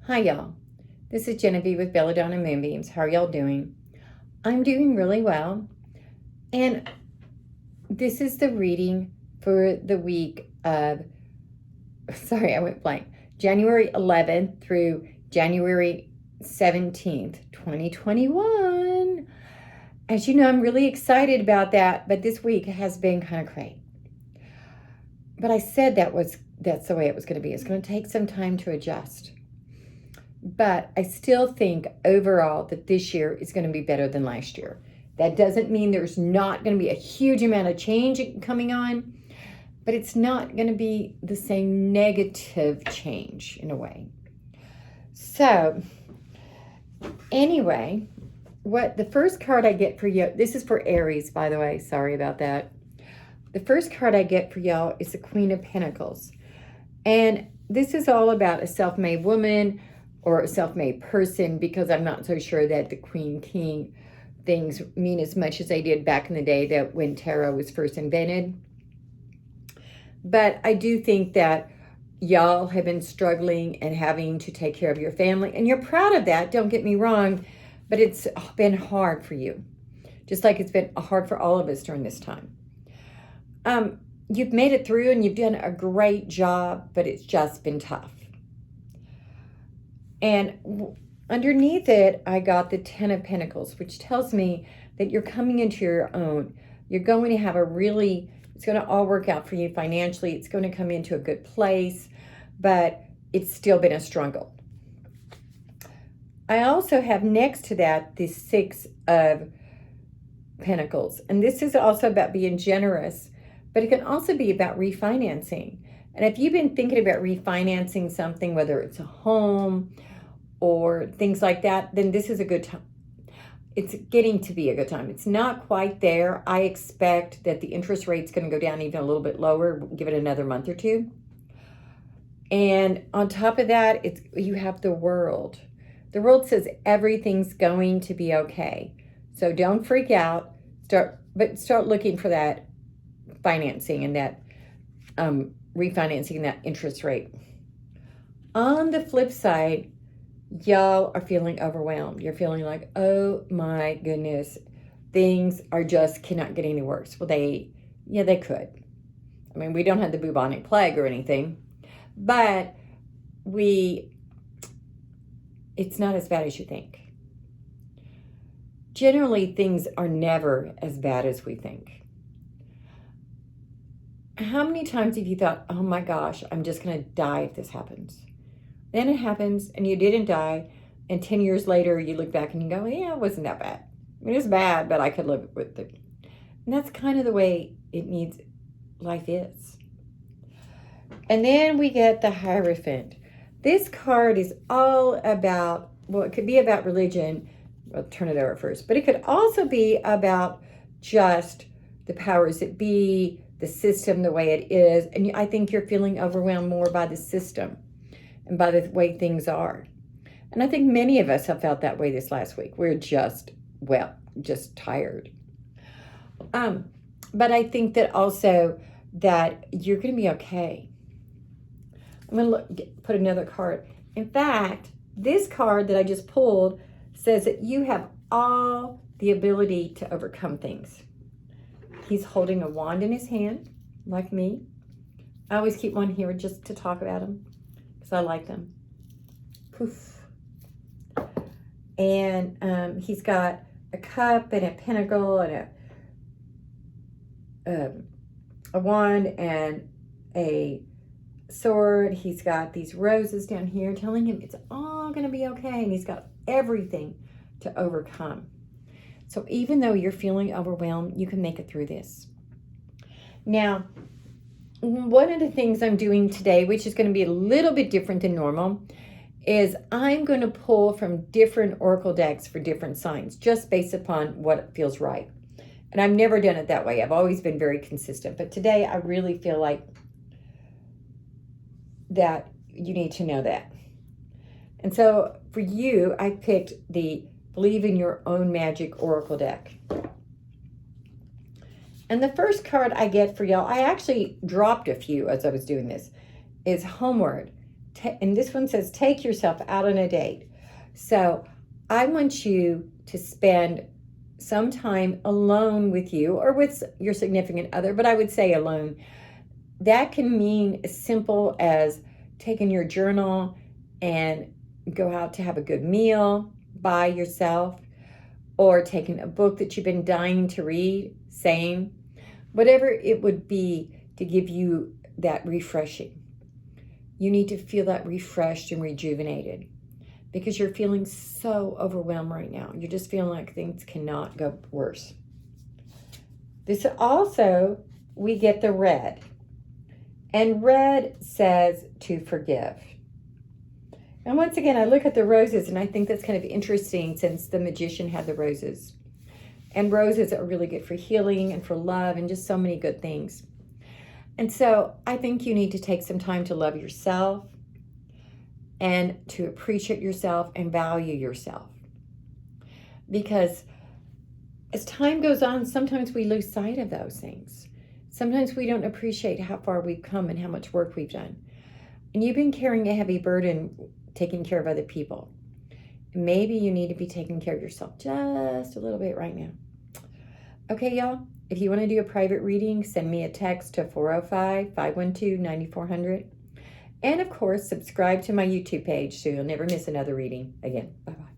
Hi, y'all. This is Genevieve with Belladonna and Moonbeams. How are y'all doing? I'm doing really well. And this is the reading for the week of, sorry, I went blank, January 11th through January 17th, 2021. As you know, I'm really excited about that, but this week has been kind of crazy. But I said that's the way it was going to be. It's going to take some time to adjust. But I still think overall that this year is going to be better than last year. That doesn't mean there's not going to be a huge amount of change coming on, but it's not going to be the same negative change in a way. So, anyway, what the first card I get for you, this is for Aries, by the way, sorry about that. The first card I get for y'all is the Queen of Pentacles. And this is all about a self-made woman or a self-made person, because I'm not so sure that the Queen King things mean as much as they did back in the day that when tarot was first invented. But I do think that y'all have been struggling and having to take care of your family, and you're proud of that, don't get me wrong, but it's been hard for you, just like it's been hard for all of us during this time. You've made it through and you've done a great job, but it's just been tough. And underneath it, I got the Ten of Pentacles, which tells me that you're coming into your own. You're going to have it's going to all work out for you financially. It's going to come into a good place, but it's still been a struggle. I also have next to that the Six of Pentacles. And this is also about being generous, but it can also be about refinancing. And if you've been thinking about refinancing something, whether it's a home or things like that, then this is a good time. It's getting to be a good time. It's not quite there. I expect that the interest rate's going to go down even a little bit lower. Give it another month or two. And on top of that, you have the World. The World says everything's going to be okay. So don't freak out. Start looking for that financing and that refinancing that interest rate. On the flip side, y'all are feeling overwhelmed. You're feeling like, oh my goodness, things cannot get any worse. Well, they could. I mean, we don't have the bubonic plague or anything, but it's not as bad as you think. Generally, things are never as bad as we think. How many times have you thought, oh my gosh, I'm just going to die if this happens? Then it happens and you didn't die. And 10 years later, you look back and you go, yeah, it wasn't that bad. I mean, it was bad, but I could live with it. And that's kind of the way life is. And then we get the Hierophant. This card is all about, well, it could be about religion. I'll turn it over first. But it could also be about just the powers that be, the system, the way it is. And I think you're feeling overwhelmed more by the system and by the way things are. And I think many of us have felt that way this last week. We're just tired. But I think that also that you're going to be okay. I'm going to put another card. In fact, this card that I just pulled says that you have all the ability to overcome things. He's holding a wand in his hand, like me. I always keep one here just to talk about them, because I like them. Poof. And he's got a cup and a pentacle and a wand and a sword. He's got these roses down here telling him it's all going to be okay. And he's got everything to overcome. So even though you're feeling overwhelmed, you can make it through this. Now, one of the things I'm doing today, which is going to be a little bit different than normal, is I'm going to pull from different oracle decks for different signs, just based upon what feels right. And I've never done it that way. I've always been very consistent. But today I really feel like that you need to know that. And so for you, I picked the Believe in Your Own Magic Oracle deck. And the first card I get for y'all, I actually dropped a few as I was doing this, is Homeward. and this one says, take yourself out on a date. So I want you to spend some time alone with you or with your significant other, but I would say alone. That can mean as simple as taking your journal and go out to have a good meal by yourself, or taking a book that you've been dying to read, same. Whatever it would be to give you that refreshing. You need to feel that refreshed and rejuvenated because you're feeling so overwhelmed right now. You're just feeling like things cannot go worse. This also, we get the red. And red says to forgive. And once again, I look at the roses and I think that's kind of interesting since the magician had the roses. And roses are really good for healing and for love and just so many good things. And so I think you need to take some time to love yourself and to appreciate yourself and value yourself. Because as time goes on, sometimes we lose sight of those things. Sometimes we don't appreciate how far we've come and how much work we've done. And you've been carrying a heavy burden taking care of other people. Maybe you need to be taking care of yourself just a little bit right now. Okay, y'all, if you want to do a private reading, send me a text to 405-512-9400. And of course, subscribe to my YouTube page so you'll never miss another reading again. Bye-bye.